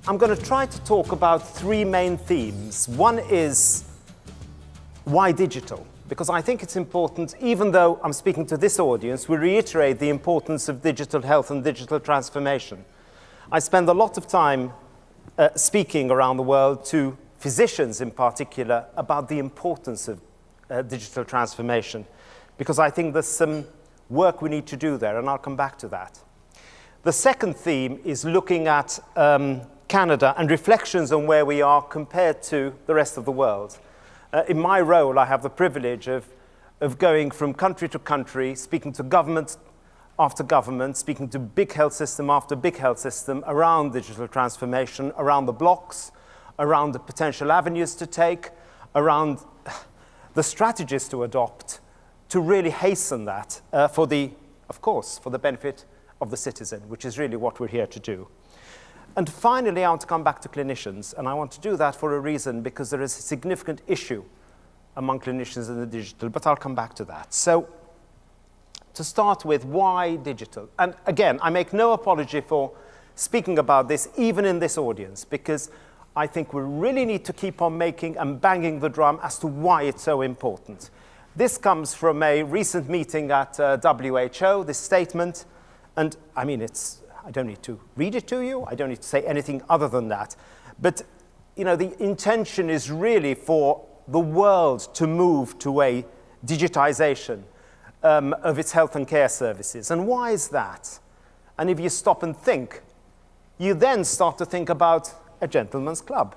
I'm going to try to talk about three main themes. One is why digital? Because I think it's important, even though I'm speaking to this audience, we reiterate the importance of digital health and digital transformation. I spend a lot of time speaking around the world to physicians in particular about the importance of digital transformation, because I think there's some work we need to do there, and I'll come back to that. The second theme is looking at Canada and reflections on where we are compared to the rest of the world. In my role, I have the privilege of going from country to country, speaking to government after government, speaking to big health system after big health system around digital transformation, around the blocks, around the potential avenues to take, around the strategies to adopt to really hasten that of course, for the benefit of the citizen, which is really what we're here to do. And finally, I want to come back to clinicians, and I want to do that for a reason, because there is a significant issue among clinicians in the digital, but I'll come back to that. So, to start with, why digital? And again, I make no apology for speaking about this, even in this audience, because I think we really need to keep on making and banging the drum as to why it's so important. This comes from a recent meeting at WHO, this statement, and I mean, I don't need to read it to you, I don't need to say anything other than that, but you know, the intention is really for the world to move to a digitization of its health and care services. And why is that? And if you stop and think, you then start to think about a gentleman's club.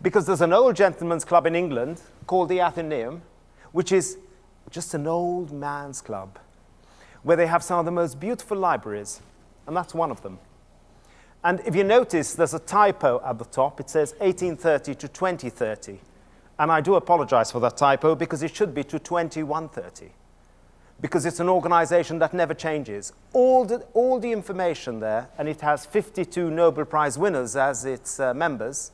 Because there's an old gentleman's club in England called the Athenaeum, which is just an old man's club, where they have some of the most beautiful libraries, and that's one of them. And if you notice, there's a typo at the top. It says 1830 to 2030. And I do apologize for that typo, because it should be to 2130, because it's an organization that never changes. All the information there, and it has 52 Nobel Prize winners as its members,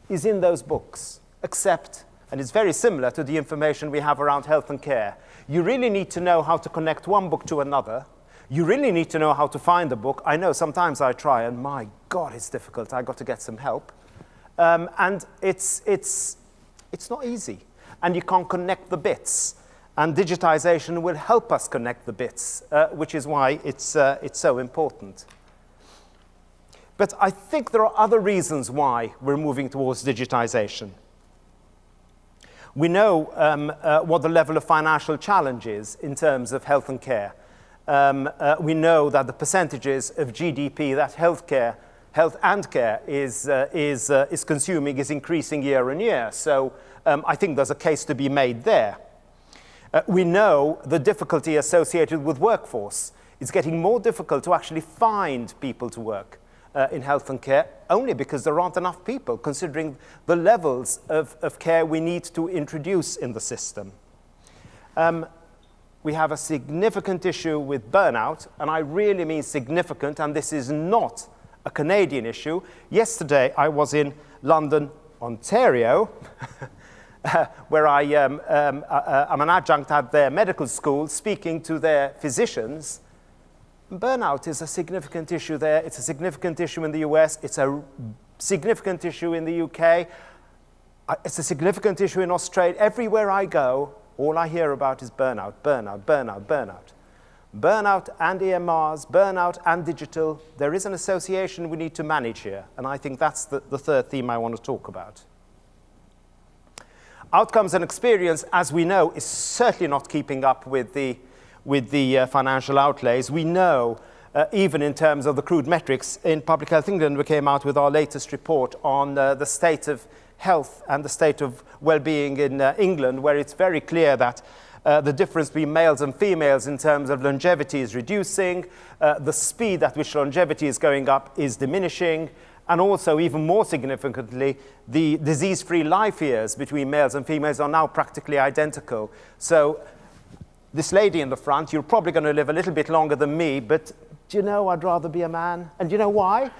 is in those books, except, and it's very similar to the information we have around health and care. You really need to know how to connect one book to another. You really need to know how to find a book. I know sometimes I try, and my God, it's difficult. I got to get some help. And it's not easy. And you can't connect the bits. And digitization will help us connect the bits, which is why it's so important. But I think there are other reasons why we're moving towards digitization. We know what the level of financial challenge is in terms of health and care. We know that the percentages of GDP that health and care is consuming is increasing year on year. So I think there's a case to be made there. We know the difficulty associated with workforce. It's getting more difficult to actually find people to work in health and care, only because there aren't enough people, considering the levels of care we need to introduce in the system. We have a significant issue with burnout, and I really mean significant, and this is not a Canadian issue. Yesterday, I was in London, Ontario, where I'm an adjunct at their medical school, speaking to their physicians. Burnout is a significant issue there. It's a significant issue in the US. It's a significant issue in the UK. It's a significant issue in Australia. Everywhere I go, all I hear about is burnout, burnout, burnout, burnout. Burnout and EMRs, burnout and digital. There is an association we need to manage here, and I think that's the third theme I want to talk about. Outcomes and experience, as we know, is certainly not keeping up with the financial outlays. We know, even in terms of the crude metrics, in Public Health England, we came out with our latest report on the state of health and the state of well-being in England, where it's very clear that the difference between males and females in terms of longevity is reducing, the speed at which longevity is going up is diminishing, and also, even more significantly, the disease-free life years between males and females are now practically identical. So this lady in the front, you're probably going to live a little bit longer than me, but do you know, I'd rather be a man. And do you know why?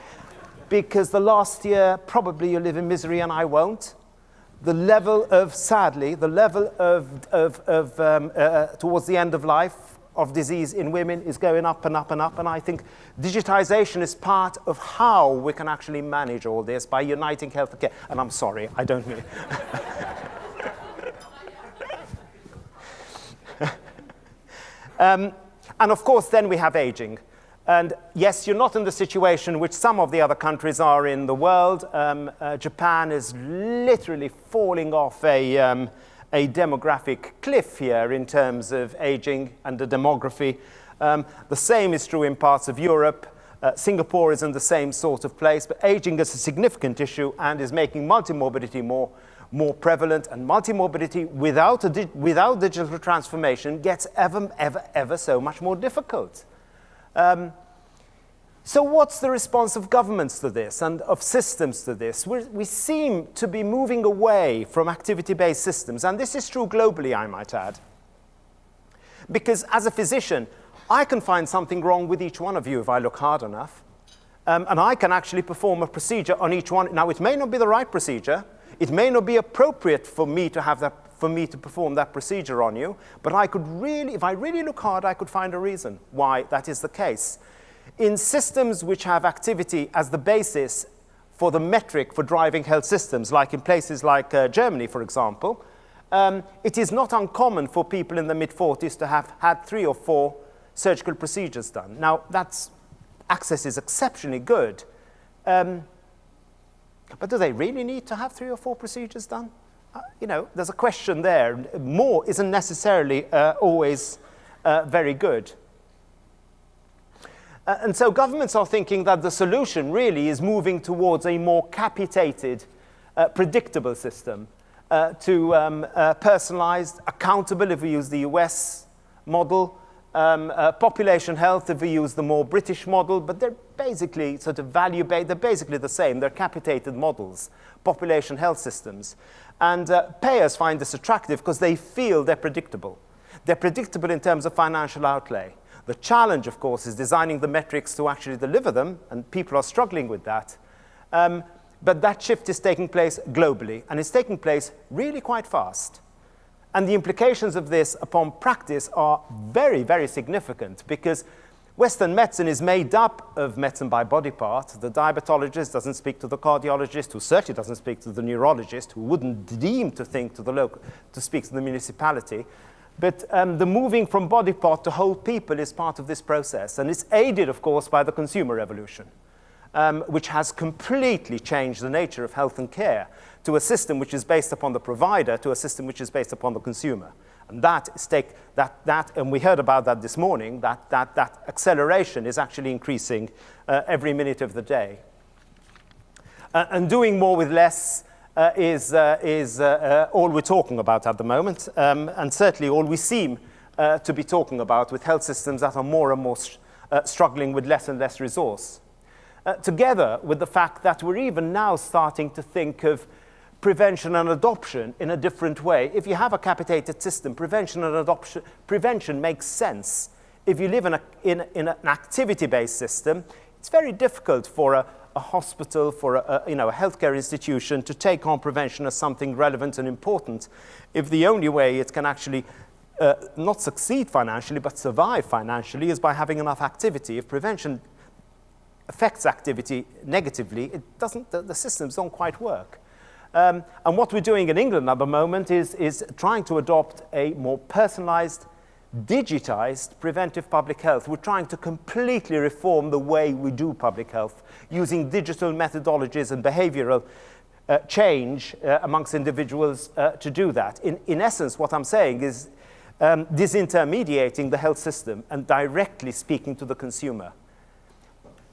Because the last year, probably you'll live in misery and I won't. The level of, sadly, the level of towards the end of life of disease in women is going up and up and up, and I think digitization is part of how we can actually manage all this by uniting healthcare. And I'm sorry, I don't mean and of course, then we have aging. And yes, you're not in the situation which some of the other countries are in the world. Japan is literally falling off a demographic cliff here in terms of aging and the demography. The same is true in parts of Europe. Singapore is in the same sort of place, but aging is a significant issue and is making multimorbidity more prevalent, and multimorbidity without digital transformation gets ever so much more difficult. So what's the response of governments to this and of systems to this? We seem to be moving away from activity-based systems, and this is true globally, I might add. Because as a physician, I can find something wrong with each one of you if I look hard enough, and I can actually perform a procedure on each one. Now, it may not be the right procedure. It may not be appropriate for me to perform that procedure on you, but I could really, if I really look hard, I could find a reason why that is the case. In systems which have activity as the basis for the metric for driving health systems, like in places like Germany, for example, it is not uncommon for people in the mid-40s to have had 3 or 4 surgical procedures done. Now, access is exceptionally good. But do they really need to have 3 or 4 procedures done? There's a question there. More isn't necessarily always very good. And so governments are thinking that the solution really is moving towards a more capitated, predictable system, to personalized, accountable, if we use the US model, population health, if we use the more British model, but they're basically sort of value-based, they're basically the same, they're capitated models, population health systems. And payers find this attractive because they feel they're predictable. They're predictable in terms of financial outlay. The challenge, of course, is designing the metrics to actually deliver them, and people are struggling with that. But that shift is taking place globally, and it's taking place really quite fast. And the implications of this upon practice are very, very significant, because Western medicine is made up of medicine by body part. The diabetologist doesn't speak to the cardiologist, who certainly doesn't speak to the neurologist, who wouldn't deem to think to speak to the municipality. But the moving from body part to whole people is part of this process. And it's aided, of course, by the consumer revolution, which has completely changed the nature of health and care to a system which is based upon the provider to a system which is based upon the consumer. And and we heard about that this morning, that acceleration is actually increasing every minute of the day. And doing more with less is all we're talking about at the moment, and certainly all we seem to be talking about with health systems that are more and more struggling with less and less resource. Together with the fact that we're even now starting to think of prevention and adoption in a different way. If you have a capitated system, prevention makes sense. If you live in an activity-based system, it's very difficult for a hospital, for a healthcare institution to take on prevention as something relevant and important, if the only way it can actually not succeed financially but survive financially is by having enough activity. If prevention affects activity negatively, the systems don't quite work. And what we're doing in England at the moment is trying to adopt a more personalized, digitized preventive public health. We're trying to completely reform the way we do public health using digital methodologies and behavioral change amongst individuals to do that. In essence, what I'm saying is disintermediating the health system and directly speaking to the consumer.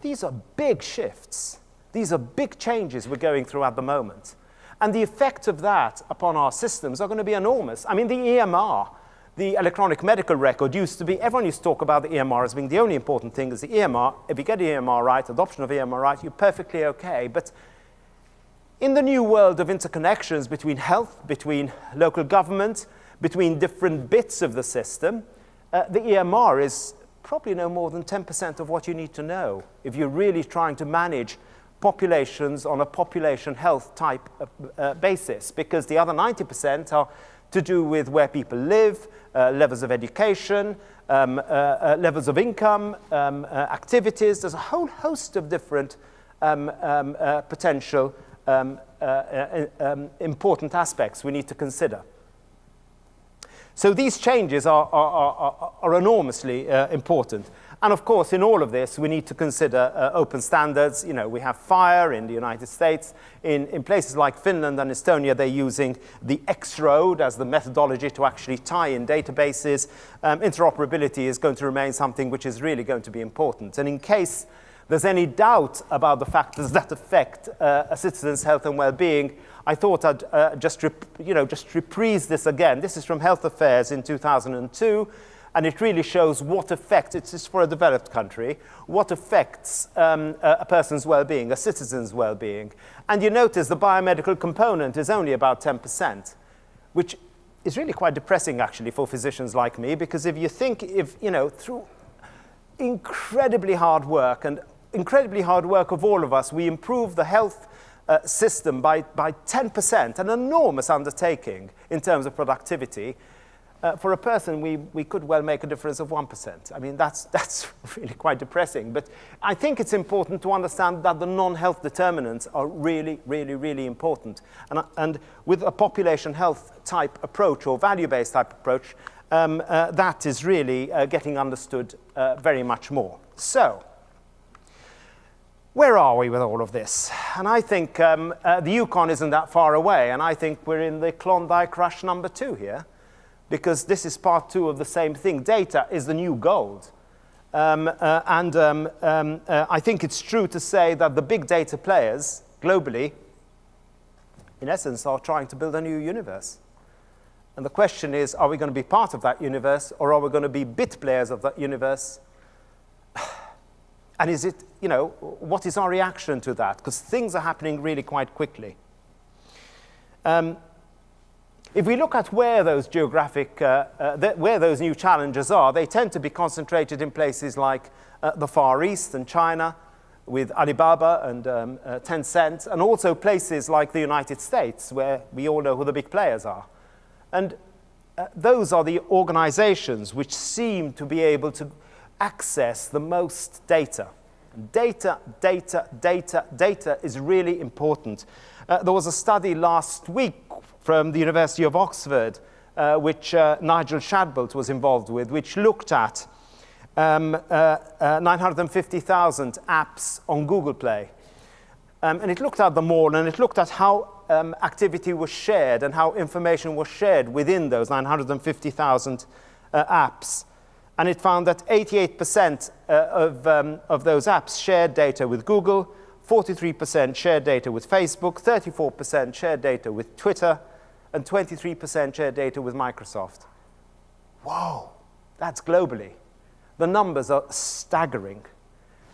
These are big shifts. These are big changes we're going through at the moment. And the effect of that upon our systems are going to be enormous. I mean, the EMR, the electronic medical record, everyone used to talk about the EMR as being the only important thing is the EMR. If you get the EMR right, adoption of EMR right, you're perfectly okay. But in the new world of interconnections between health, between local government, between different bits of the system, the EMR is probably no more than 10% of what you need to know if you're really trying to manage populations on a population health type basis, because the other 90% are to do with where people live, levels of education, levels of income, activities. There's a whole host of different potential important aspects we need to consider. So these changes are enormously important. And of course, in all of this, we need to consider open standards. You know, we have FHIR in the United States. In places like Finland and Estonia, they're using the X-Road as the methodology to actually tie in databases. Interoperability is going to remain something which is really going to be important. And in case there's any doubt about the factors that affect a citizen's health and well-being, I thought I'd just reprise this again. This is from Health Affairs in 2002, and it really shows what affects, it's for a developed country, what affects a person's well-being, a citizen's well-being. And you notice the biomedical component is only about 10%, which is really quite depressing, actually, for physicians like me, because if you think, through incredibly hard work of all of us, we improve the health system by 10%, an enormous undertaking in terms of productivity. For a person, we could well make a difference of 1%. I mean, that's really quite depressing. But I think it's important to understand that the non-health determinants are really, really, really important. And with a population health type approach or value-based type approach, that is really getting understood very much more. So, where are we with all of this? And I think the Yukon isn't that far away, and I think we're in the Klondike Rush number 2 here, because this is part 2 of the same thing. Data is the new gold. I think it's true to say that the big data players globally, in essence, are trying to build a new universe. And the question is, are we going to be part of that universe, or are we going to be bit players of that universe? And is it, what is our reaction to that? Because things are happening really quite quickly. If we look at where those where those new challenges are, they tend to be concentrated in places like the Far East and China, with Alibaba and Tencent, and also places like the United States, where we all know who the big players are. And those are the organizations which seem to be able to access the most data. Data is really important. There was a study last week from the University of Oxford, which Nigel Shadbolt was involved with, which looked at 950,000 apps on Google Play. And it looked at them all, and it looked at how activity was shared and how information was shared within those 950,000 apps. And it found that 88% of those apps shared data with Google, 43% shared data with Facebook, 34% shared data with Twitter, and 23% shared data with Microsoft. Whoa, that's globally. The numbers are staggering.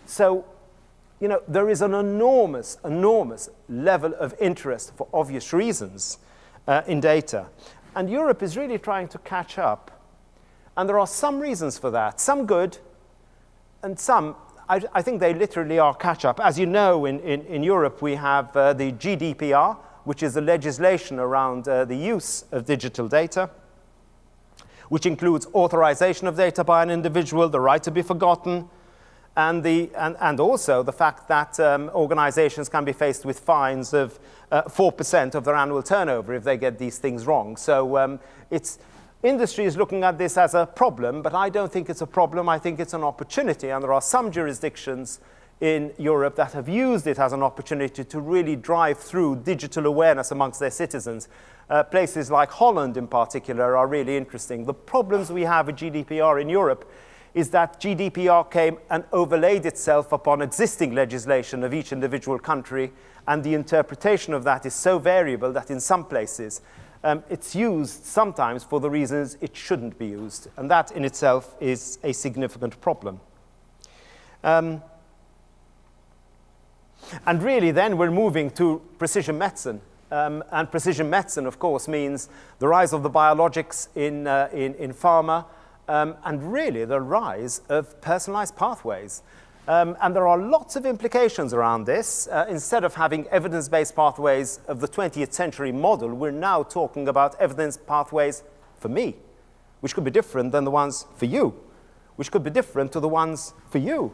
So, there is an enormous level of interest for obvious reasons in data. And Europe is really trying to catch up. And there are some reasons for that, some good, and some, I think they literally are catch-up. As you know, in Europe, we have the GDPR, which is the legislation around the use of digital data, which includes authorization of data by an individual, the right to be forgotten, and also the fact that organizations can be faced with fines of 4% of their annual turnover if they get these things wrong. So industry is looking at this as a problem, but I don't think it's a problem. I think it's an opportunity, and there are some jurisdictions in Europe that have used it as an opportunity to really drive through digital awareness amongst their citizens. Places like Holland, in particular, are really interesting. The problems we have with GDPR in Europe is that GDPR came and overlaid itself upon existing legislation of each individual country, and the interpretation of that is so variable that in some places it's used sometimes for the reasons it shouldn't be used, and that in itself is a significant problem. And really then we're moving to precision medicine. And precision medicine, of course, means the rise of the biologics in pharma, and really the rise of personalized pathways. And there are lots of implications around this. Instead of having evidence-based pathways of the 20th century model, we're now talking about evidence pathways for me, which could be different than the ones for you. which could be different to the ones for you.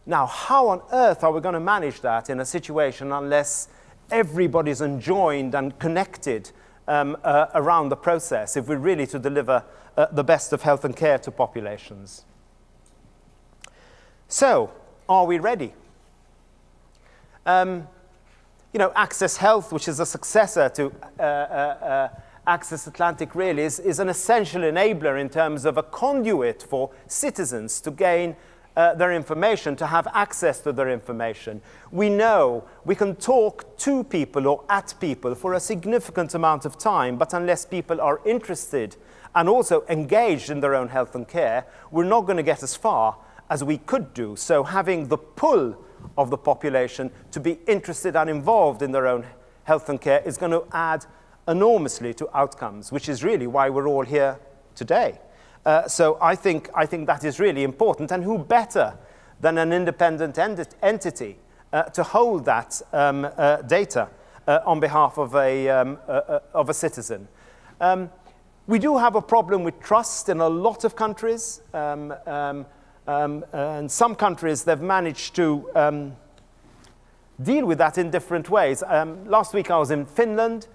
Now, how on earth are we going to manage that in a situation unless everybody's enjoined and connected around the process if we're really to deliver the best of health and care to populations? So, are we ready? Access Health, which is a successor to Access Atlantic, really is an essential enabler in terms of a conduit for citizens to gain their information, to have access to their information. We know we can talk to people or at people for a significant amount of time, but unless people are interested and also engaged in their own health and care, we're not going to get as far as we could do. So having the pull of the population to be interested and involved in their own health and care is going to add enormously to outcomes, which is really why we're all here today. So I think that is really important, and who better than an independent entity to hold that data on behalf of a citizen. We do have a problem with trust in a lot of countries, and some countries they've managed to deal with that in different ways. Last week I was in Finland,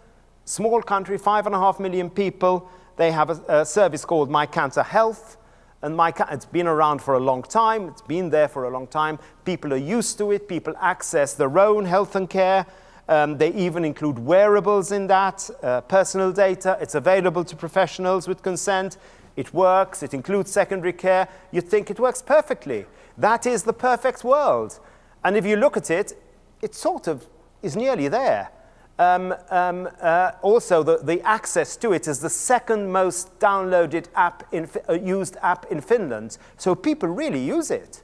small country, 5.5 million people. They have a service called My Cancer Health, and it's been around for a long time. It's been there for a long time. People are used to it. People access their own health and care. They even include wearables in that, personal data. It's available to professionals with consent. It works. It includes secondary care. You'd think it works perfectly. That is the perfect world. And if you look at it, it sort of is nearly there. Also, the access to it is the second most downloaded app, used app in Finland. So people really use it.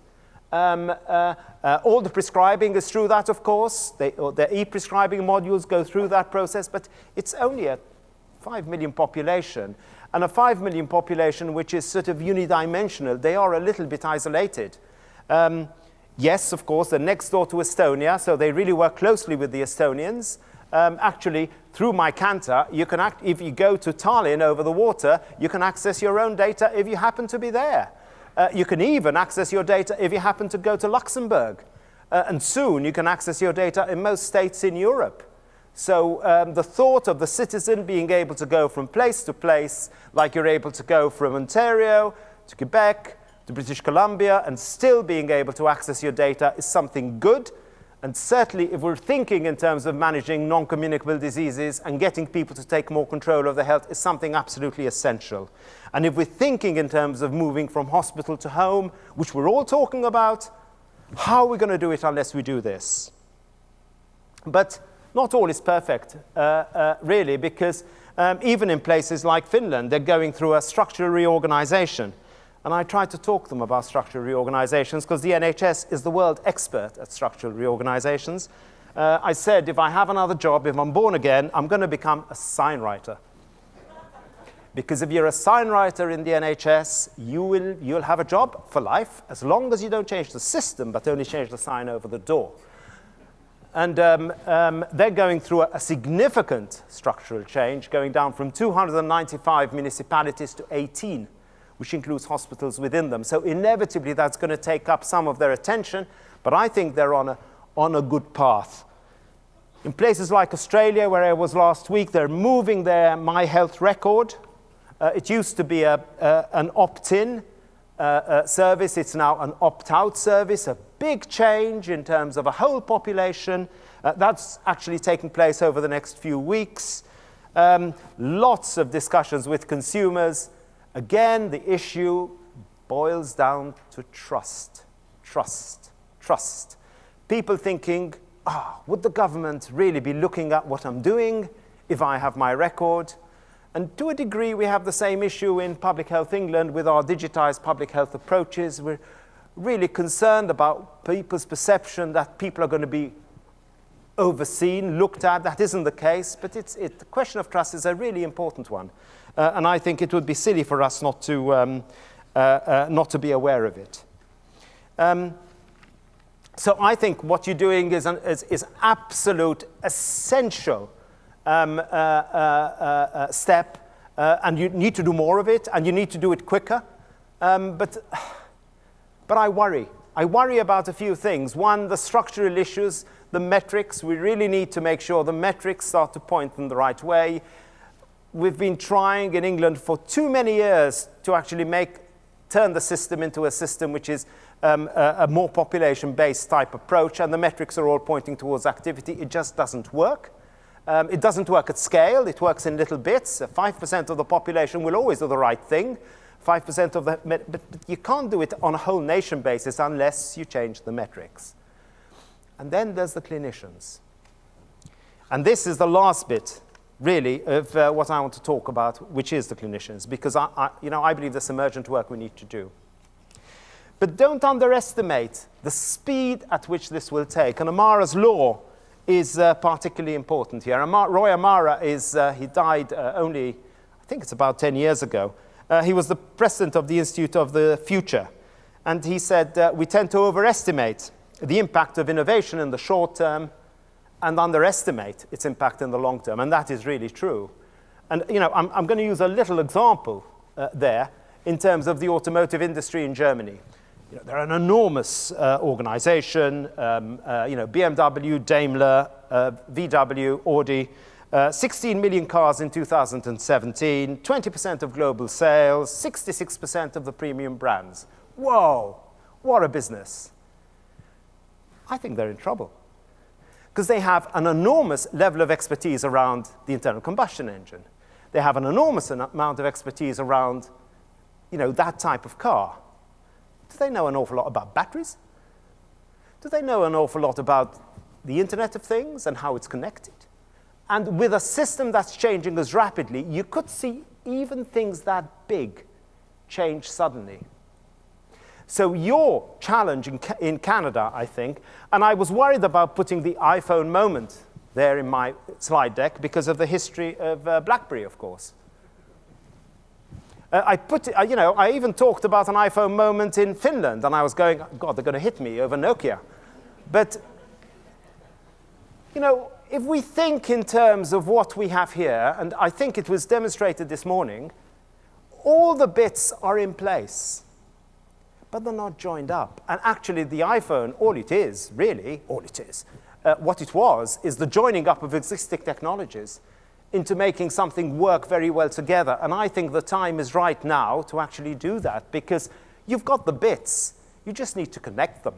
All the prescribing is through that, of course. Their e-prescribing modules go through that process, but it's only a 5 million population. And a 5 million population which is sort of unidimensional, they are a little bit isolated. Yes, of course, they're next door to Estonia, so they really work closely with the Estonians. Actually, through My Cancer, you can if you go to Tallinn over the water, you can access your own data if you happen to be there. You can even access your data if you happen to go to Luxembourg. And soon you can access your data in most states in Europe. So the thought of the citizen being able to go from place to place, like you're able to go from Ontario to Quebec to British Columbia, and still being able to access your data is something good. And certainly, if we're thinking in terms of managing non-communicable diseases and getting people to take more control of their health, is something absolutely essential. And if we're thinking in terms of moving from hospital to home, which we're all talking about, how are we going to do it unless we do this? But not all is perfect, really, because even in places like Finland, they're going through a structural reorganization. And I tried to talk to them about structural reorganizations because the NHS is the world expert at structural reorganizations. I said, if I have another job, if I'm born again, I'm going to become a sign writer. Because if you're a sign writer in the NHS, you'll have a job for life, as long as you don't change the system, but only change the sign over the door. And they're going through a significant structural change, going down from 295 municipalities to 18. Which includes hospitals within them. So inevitably that's going to take up some of their attention, but I think they're on a good path. In places like Australia, where I was last week, they're moving their My Health record. It used to be an opt-in service. It's now an opt-out service, a big change in terms of a whole population. That's actually taking place over the next few weeks. Lots of discussions with consumers. Again, the issue boils down to trust, trust, trust. People thinking, would the government really be looking at what I'm doing if I have my record? And to a degree, we have the same issue in Public Health England with our digitized public health approaches. We're really concerned about people's perception that people are going to be overseen, looked at. That isn't the case, but the question of trust is a really important one. And I think it would be silly for us not to be aware of it. So I think what you're doing is absolute essential step, and you need to do more of it, and you need to do it quicker. But I worry. I worry about a few things. One, the structural issues, the metrics. We really need to make sure the metrics start to point in the right way. We've been trying in England for too many years to actually turn the system into a system which is a more population-based type approach, and the metrics are all pointing towards activity. It just doesn't work. It doesn't work at scale. It works in little bits. 5% of the population will always do the right thing. 5% of the, but you can't do it on a whole nation basis unless you change the metrics. And then there's the clinicians. And this is the last bit, really, of what I want to talk about, which is the clinicians, because I believe there's some urgent work we need to do. But don't underestimate the speed at which this will take. And Amara's law is particularly important here. Roy Amara he died only, I think it's about 10 years ago. He was the president of the Institute of the Future. And he said, we tend to overestimate the impact of innovation in the short term and underestimate its impact in the long term. And that is really true. And I'm going to use a little example there in terms of the automotive industry in Germany. They're an enormous organization, BMW, Daimler, VW, Audi, 16 million cars in 2017, 20% of global sales, 66% of the premium brands. Whoa, what a business. I think they're in trouble because they have an enormous level of expertise around the internal combustion engine. They have an enormous amount of expertise around, that type of car. Do they know an awful lot about batteries? Do they know an awful lot about the Internet of Things and how it's connected? And with a system that's changing as rapidly, you could see even things that big change suddenly. So your challenge in Canada, I think, and I was worried about putting the iPhone moment there in my slide deck because of the history of BlackBerry, of course. I even talked about an iPhone moment in Finland, and I was going, God, they're going to hit me over Nokia. But, if we think in terms of what we have here, and I think it was demonstrated this morning, all the bits are in place, but they're not joined up. And actually, the iPhone, what it was, is the joining up of existing technologies into making something work very well together. And I think the time is right now to actually do that, because you've got the bits, you just need to connect them.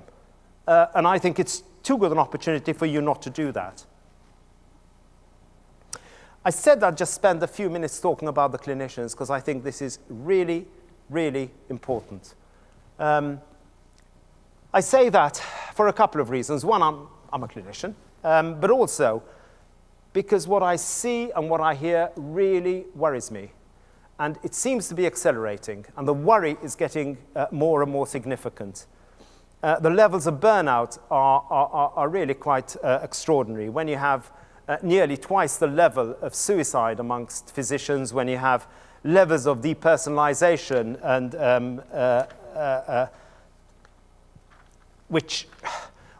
And I think it's too good an opportunity for you not to do that. I said I'd just spend a few minutes talking about the clinicians because I think this is really, really important. I say that for a couple of reasons. One, I'm a clinician, but also because what I see and what I hear really worries me. And it seems to be accelerating, and the worry is getting more and more significant. The levels of burnout are really quite extraordinary. When you have nearly twice the level of suicide amongst physicians, when you have levels of depersonalization and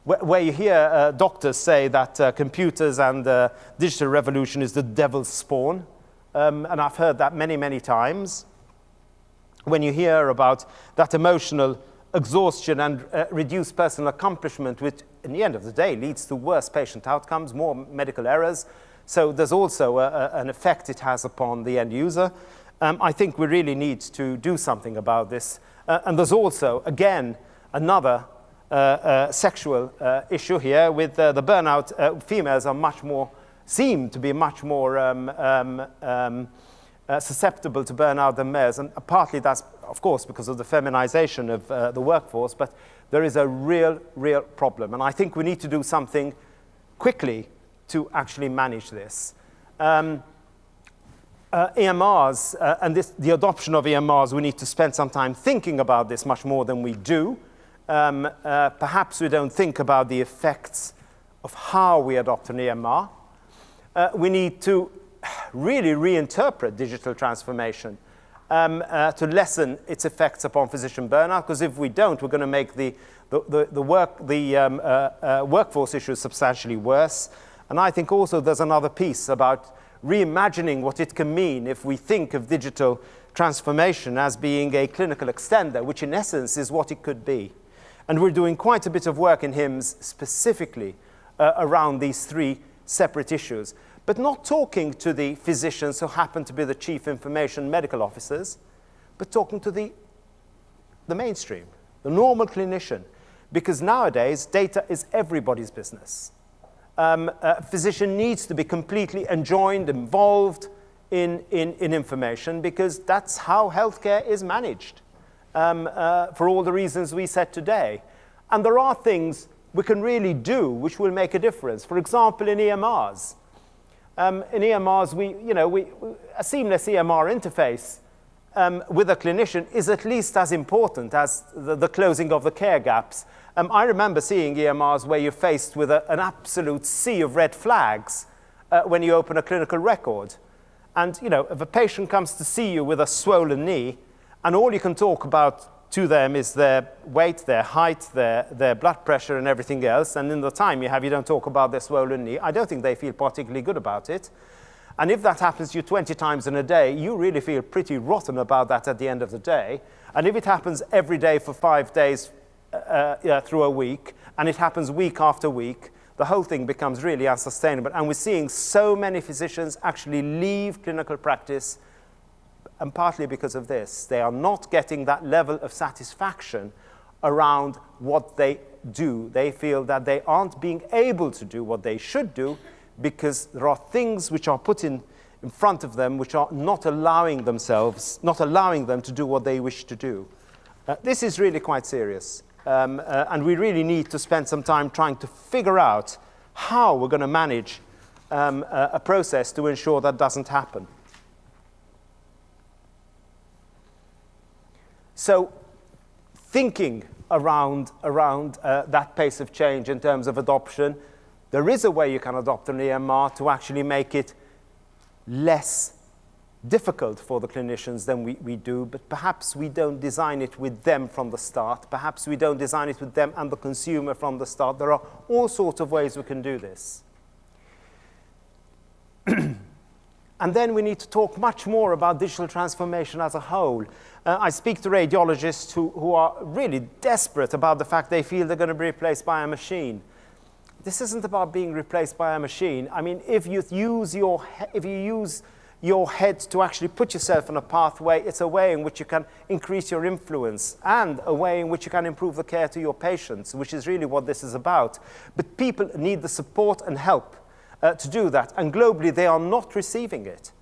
where you hear doctors say that computers and the digital revolution is the devil's spawn. And I've heard that many, many times. When you hear about that emotional exhaustion and reduced personal accomplishment, which in the end of the day leads to worse patient outcomes, more medical errors. So there's also an effect it has upon the end user. I think we really need to do something about this. And there's also, again, another sexual issue here with the burnout. Females are seem to be much more susceptible to burnout than males, and partly that's, of course, because of the feminization of the workforce, but there is a real problem, and I think we need to do something quickly to actually manage this. EMRs, and the adoption of EMRs, we need to spend some time thinking about this much more than we do. Perhaps we don't think about the effects of how we adopt an EMR. We need to really reinterpret digital transformation to lessen its effects upon physician burnout, because if we don't, we're going to make the workforce issues substantially worse. And I think also there's another piece about reimagining what it can mean if we think of digital transformation as being a clinical extender, which in essence is what it could be. And we're doing quite a bit of work in HIMSS specifically around these three separate issues, but not talking to the physicians who happen to be the chief information medical officers, but talking to the mainstream, the normal clinician, because nowadays data is everybody's business. A physician needs to be completely enjoined, involved in information, because that's how healthcare is managed, for all the reasons we said today. And there are things we can really do which will make a difference. For example, in EMRs. In EMRs, a seamless EMR interface with a clinician is at least as important as the closing of the care gaps. I remember seeing EMRs where you're faced with an absolute sea of red flags when you open a clinical record. And if a patient comes to see you with a swollen knee, and all you can talk about to them is their weight, their height, their blood pressure and everything else, and in the time you don't talk about their swollen knee, I don't think they feel particularly good about it. And if that happens to you 20 times in a day, you really feel pretty rotten about that at the end of the day. And if it happens every day for 5 days through a week, and it happens week after week, the whole thing becomes really unsustainable. And we're seeing so many physicians actually leave clinical practice, and partly because of this. They are not getting that level of satisfaction around what they do. They feel that they aren't being able to do what they should do because there are things which are put in front of them which are not allowing them to do what they wish to do. This is really quite serious. And we really need to spend some time trying to figure out how we're going to manage a process to ensure that doesn't happen. So thinking around that pace of change in terms of adoption, there is a way you can adopt an EMR to actually make it less difficult for the clinicians than we do, but perhaps we don't design it with them from the start. Perhaps we don't design it with them and the consumer from the start. There are all sorts of ways we can do this. And then we need to talk much more about digital transformation as a whole. I speak to radiologists who are really desperate about the fact they feel they're going to be replaced by a machine. This isn't about being replaced by a machine. I mean, if you use your head to actually put yourself on a pathway, it's a way in which you can increase your influence and a way in which you can improve the care to your patients, which is really what this is about. But people need the support and help to do that, and globally they are not receiving it.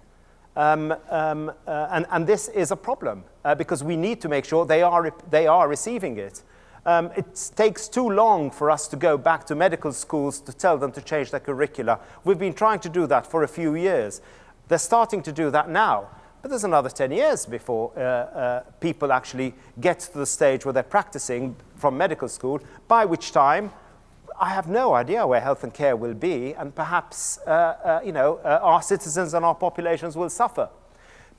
And this is a problem because we need to make sure they are receiving it. It takes too long for us to go back to medical schools to tell them to change their curricula. We've been trying to do that for a few years. They're starting to do that now, but there's another 10 years before people actually get to the stage where they're practicing from medical school, by which time I have no idea where health and care will be, and perhaps our citizens and our populations will suffer.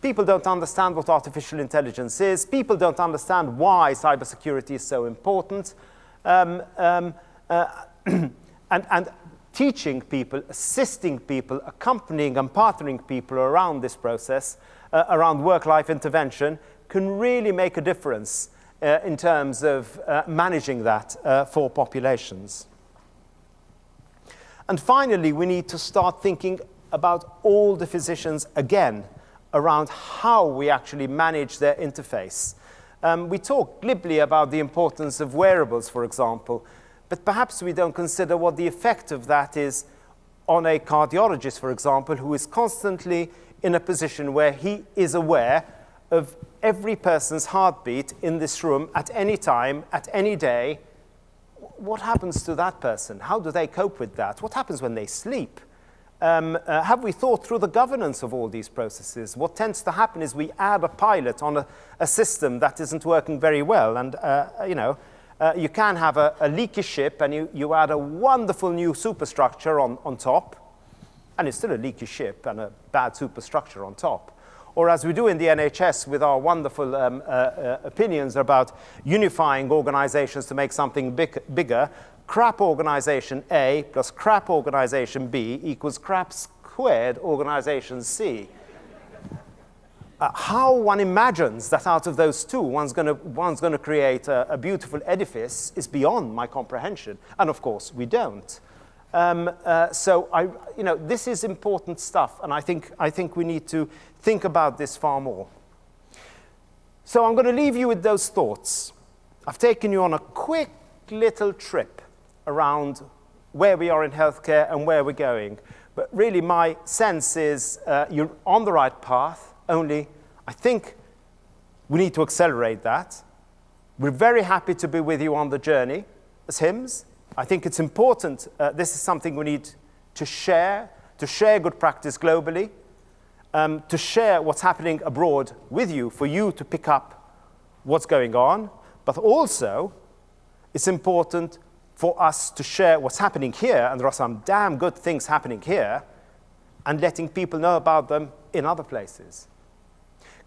People don't understand what artificial intelligence is. People don't understand why cybersecurity is so important. And teaching people, assisting people, accompanying and partnering people around this process, around work-life intervention, can really make a difference in terms of managing that for populations. And finally, we need to start thinking about all the physicians again around how we actually manage their interface. We talk glibly about the importance of wearables, for example, but perhaps we don't consider what the effect of that is on a cardiologist, for example, who is constantly in a position where he is aware of every person's heartbeat in this room at any time, at any day. What happens to that person? How do they cope with that? What happens when they sleep? Have we thought through the governance of all these processes? What tends to happen is we add a pilot on a system that isn't working very well. And, you can have a leaky ship and you add a wonderful new superstructure on top, and it's still a leaky ship and a bad superstructure on top. Or as we do in the NHS with our wonderful opinions about unifying organizations to make something bigger, crap organization A plus crap organization B equals crap squared organization C. How one imagines that out of those two, one's going to create a beautiful edifice is beyond my comprehension. And of course, we don't. So this is important stuff, and I think we need to think about this far more. So I'm going to leave you with those thoughts. I've taken you on a quick little trip around where we are in healthcare and where we're going. But really, my sense is you're on the right path, only I think we need to accelerate that. We're very happy to be with you on the journey as HIMSS. I think it's important. This is something we need to share good practice globally, to share what's happening abroad with you, for you to pick up what's going on. But also, it's important for us to share what's happening here, and there are some damn good things happening here, and letting people know about them in other places.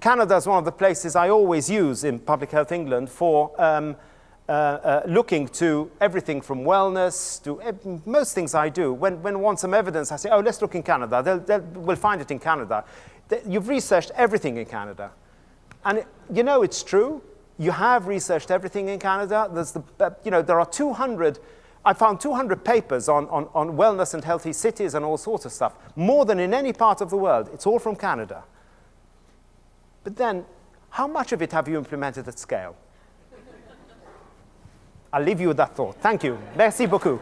Canada is one of the places I always use in Public Health England for looking to everything from wellness to most things I do. When I want some evidence, I say, oh, let's look in Canada. We'll find it in Canada. You've researched everything in Canada. And it's true. You have researched everything in Canada. There are 200, I found 200 papers on wellness and healthy cities and all sorts of stuff, more than in any part of the world. It's all from Canada. But then, how much of it have you implemented at scale? I'll leave you with that thought. Thank you. Merci beaucoup.